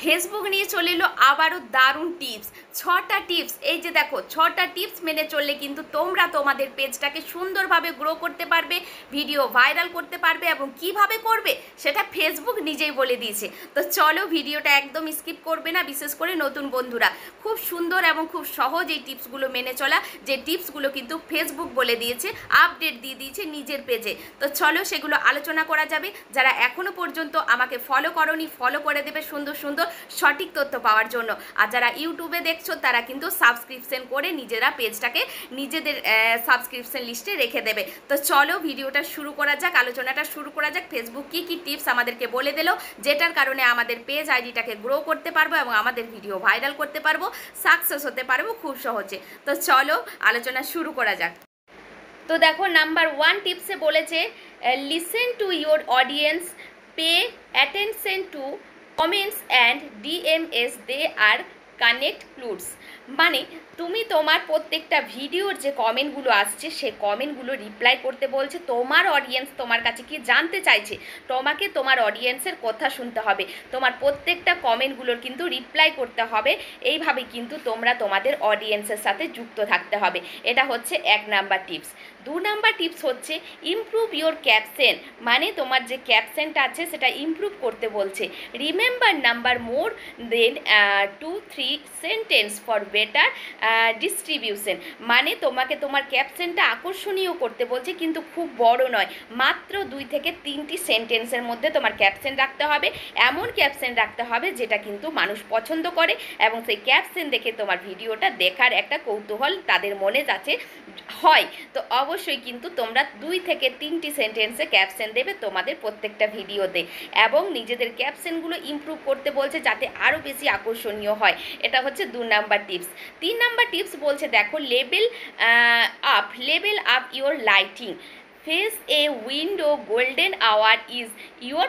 Facebook নিয়ে চলে এলো আবারও দারুণ টিপস। 6টা টিপস, এই যে দেখো 6টা টিপস মেনে চললে কিন্তু তোমরা তোমাদের পেজটাকে সুন্দরভাবে গ্রো করতে পারবে, ভিডিও ভাইরাল করতে পারবে। এবং কিভাবে করবে সেটা ফেসবুক নিজেই বলে দিয়েছে। তো চলো ভিডিওটা একদম স্কিপ করবে না, বিশেষ করে নতুন বন্ধুরা। খুব সুন্দর এবং খুব সহজ এই টিপসগুলো মেনে চলা, যে টিপসগুলো কিন্তু ফেসবুক বলে দিয়েছে, আপডেট দিয়ে দিয়েছে নিজের পেজে। তো চলো সেগুলো আলোচনা করা যাবে। যারা এখনো পর্যন্ত আমাকে ফলো করোনি, ফলো করে দেবে সুন্দর সুন্দর সঠিক তথ্য পাওয়ার জন্য। আর যারা ইউটিউবে দেখছো তারা কিন্তু সাবস্ক্রিপশন করে নিজেরা পেজটাকে নিজেদের সাবস্ক্রিপশন লিস্টে রেখে দেবে। তো চলো ভিডিওটা শুরু করা যাক, আলোচনাটা শুরু করা যাক। ফেসবুক কী কী টিপস আমাদেরকে বলে দিল, যেটার কারণে আমাদের পেজ আইডিটাকে গ্রো করতে পারবো এবং আমাদের ভিডিও ভাইরাল করতে পারবো, সাকসেস হতে পারবো খুব সহজে। তো চলো আলোচনা শুরু করা যাক। তো দেখো নাম্বার 1 টিপসে বলেছে, listen to your audience, pay attention to comments and DMs, they are connect clues. মানে তুমি তোমার প্রত্যেকটা ভিডিওর যে কমেন্টগুলো আসছে সেই কমেন্টগুলো রিপ্লাই করতে বলছে। তোমার অডিয়েন্স তোমার কাছে কি জানতে চাইছে, তোমাকে তোমার অডিয়েন্সের কথা শুনতে হবে, তোমার প্রত্যেকটা কমেন্টগুলোর কিন্তু রিপ্লাই করতে হবে। এইভাবে কিন্তু তোমরা তোমাদের অডিয়েন্সের সাথে যুক্ত থাকতে হবে। এটা হচ্ছে 1 নাম্বার টিপস। 2 নাম্বার টিপস হচ্ছে ইমপ্রুভ ইয়োর ক্যাপশন। মানে তোমার যে ক্যাপশনটা আছে সেটা ইমপ্রুভ করতে বলছে। Remember number more than 2-3 sentence for better distribution. মানে তোমাকে তোমার ক্যাপশনটা আকর্ষণীয় করতে বলছে, কিন্তু খুব বড় নয়, মাত্র 2 থেকে 3টি সেন্টেন্সের মধ্যে তোমার ক্যাপশন রাখতে হবে। এমন ক্যাপশন রাখতে হবে যেটা কিন্তু মানুষ পছন্দ করে এবং সেই ক্যাপশন দেখে তোমার ভিডিওটা দেখার একটা কৌতূহল তাদের মনে যাচ্ছে হয়। তো অবশ্যই কিন্তু তোমরা 2 থেকে 3টি সেন্টেন্সে ক্যাপশন দেবে তোমাদের প্রত্যেকটা ভিডিওতে, এবং নিজেদের ক্যাপশনগুলো ইমপ্রুভ করতে বলছে যাতে আরও বেশি আকর্ষণীয় হয়। এটা হচ্ছে 2 নাম্বার টিপস। 3 নাম্বার টিপস বলছে দেখো, level up your lighting, face a window golden hour is your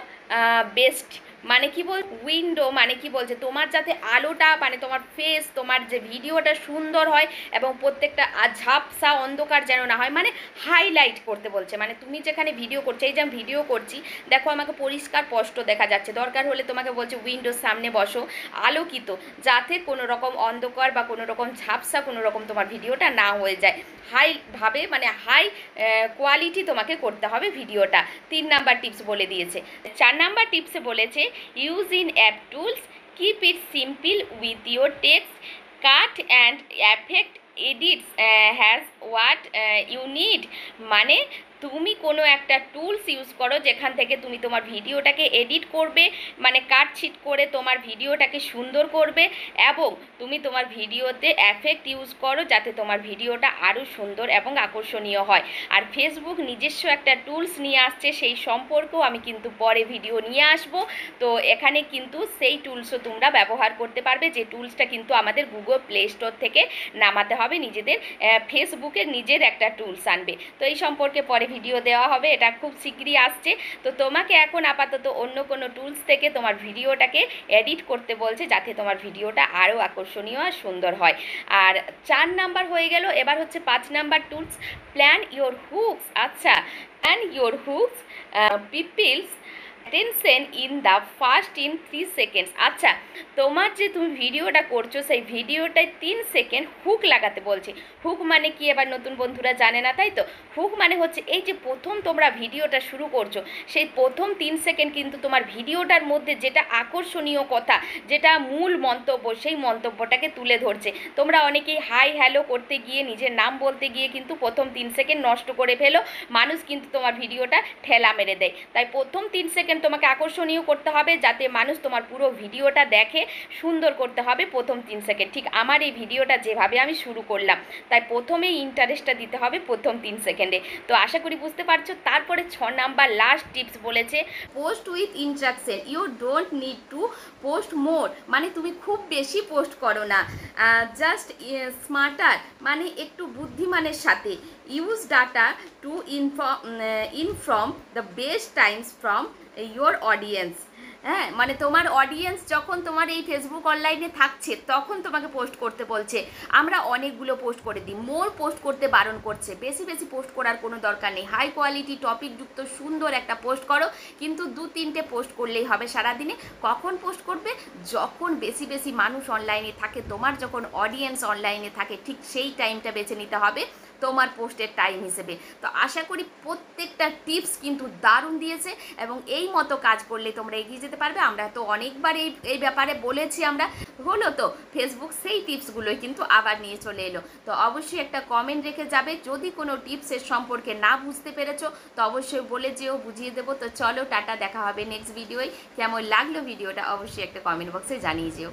best. মানে কি বল, উইন্ডো মানে কি বলছে, তোমার যাতে আলোটা মানে তোমার ফেস, তোমার যে ভিডিওটা সুন্দর হয় এবং প্রত্যেকটা ঝাপসা অন্ধকার যেন না হয়, মানে হাইলাইট করতে বলছে। মানে তুমি যেখানে ভিডিও করছো, এই যে আমি ভিডিও করছি দেখো আমাকে পরিষ্কার স্পষ্ট দেখা যাচ্ছে, দরকার হলে তোমাকে বলছে উইন্ডোর সামনে বসো আলোকিত, যাতে কোনো রকম অন্ধকার বা কোনো রকম ঝাপসা কোনো রকম তোমার ভিডিওটা না হয়ে যায়। হাইভাবে মানে হাই কোয়ালিটি তোমাকে করতে হবে ভিডিওটা। 3 নাম্বার টিপস বলে দিয়েছে। 4 নাম্বার টিপসে বলেছে use in app tools, keep it simple with your text, cut and effect edits has what you need. মানে তুমি কোনো একটা টুলস ইউজ করো যেখান থেকে তুমি তোমার ভিডিওটাকে এডিট করবে, মানে কাটছিট করে তোমার ভিডিওটাকে সুন্দর করবে, এবং তুমি তোমার ভিডিওতে এফেক্ট ইউজ করো যাতে তোমার ভিডিওটা আরও সুন্দর এবং আকর্ষণীয় হয়। আর ফেসবুক নিজস্ব একটা টুলস নিয়ে আসছে, সেই সম্পর্কেও আমি কিন্তু পরে ভিডিও নিয়ে আসব। তো এখানে কিন্তু সেই টুলসও তোমরা ব্যবহার করতে পারবে, যে টুলসটা কিন্তু আমাদের গুগল প্লে স্টোর থেকে নামাতে হবে, নিজেদের ফেসবুকের নিজের একটা টুলস আনবে। তো এই সম্পর্কে পরে ভিডিও দেওয়া হবে, এটা খুব শীঘ্রই আসছে। তো তোমাকে এখন আপাতত অন্য কোনো টুলস থেকে তোমার ভিডিওটাকে এডিট করতে বলছে যাতে তোমার ভিডিওটা আরও আকর্ষণীয় আর সুন্দর হয়। আর 4 নাম্বার হয়ে গেল, এবার হচ্ছে 5 number tools, plan your hooks. আচ্ছা, plan your hooks peoples attention in the first in 3 seconds. আচ্ছা, তোমার যে তুমি ভিডিওটা করছো সেই ভিডিওটায় 3 সেকেন্ড হুক লাগাতে বলছে। হুক মানে কি এবার নতুন বন্ধুরা জানে না, তাই তো? হুক মানে হচ্ছে এই যে প্রথম তোমরা ভিডিওটা শুরু করছো, সেই প্রথম 3 সেকেন্ড কিন্তু তোমার ভিডিওটার মধ্যে যেটা আকর্ষণীয় কথা, যেটা মূল মন্তব্য, সেই মন্তব্যটাকে তুলে ধরছে। তোমরা অনেকেই হাই হ্যালো করতে গিয়ে, নিজের নাম বলতে গিয়ে কিন্তু প্রথম 3 সেকেন্ড নষ্ট করে ফেলো, মানুষ কিন্তু তোমার ভিডিওটা ঠেলা মেরে দেয়। তাই প্রথম 3 সেকেন্ড তোমাকে আকর্ষণীয় করতে হবে যাতে মানুষ তোমার পুরো ভিডিওটা দেখে, সুন্দর করতে হবে প্রথম 3 সেকেন্ড। ঠিক আমার এই ভিডিওটা যেভাবে আমি শুরু করলাম, তাই প্রথমেই ইন্টারেস্টটা দিতে হবে প্রথম 3 সেকেন্ডে। তো আশা করি বুঝতে পারছো। তারপরে 6 নাম্বার লাস্ট টিপস বলেছে, post with interaction, you don't need to post more. মানে তুমি খুব বেশি পোস্ট করো না, জাস্ট স্মার্টার মানে একটু বুদ্ধিমানের সাথে। Use data to inform the best Times from your audience. হ্যাঁ, মানে তোমার অডিয়েন্স যখন তোমার এই ফেসবুক অনলাইনে থাকছে তখন তোমাকে পোস্ট করতে বলছে। আমরা অনেকগুলো পোস্ট করে দিই, মোর পোস্ট করতে বারণ করছে, বেশি বেশি পোস্ট করার কোনো দরকার নেই, হাই কোয়ালিটি টপিকযুক্ত সুন্দর একটা পোস্ট করো, কিন্তু 2-3টে পোস্ট করলেই হবে সারাদিনে। কখন পোস্ট করবে? যখন বেশি বেশি মানুষ অনলাইনে থাকে, তোমার যখন অডিয়েন্স অনলাইনে থাকে, ঠিক সেই টাইমটা বেছে নিতে হবে তোমার পোস্টের টাইম হিসেবে। তো আশা করি প্রত্যেকটা টিপস কিন্তু দারুণ দিয়েছে, এবং এই মতো কাজ করলে তোমরা এগিয়ে যেতে পারবে। আমরা তো অনেকবার এই ব্যাপারে বলেছি, আমরা হলো তো ফেসবুক সেই টিপসগুলোই কিন্তু আবার নিয়ে চলে এলো। তো অবশ্যই একটা কমেন্ট রেখে যাবে, যদি কোনো টিপসের সম্পর্কে না বুঝতে পেরেছো তো অবশ্যই বলে যেও, বুঝিয়ে দেবো। তো চলো টাটা, দেখা হবে নেক্সট ভিডিওয়। কেমন লাগলো ভিডিওটা অবশ্যই একটা কমেন্ট বক্সে জানিয়ে যেও।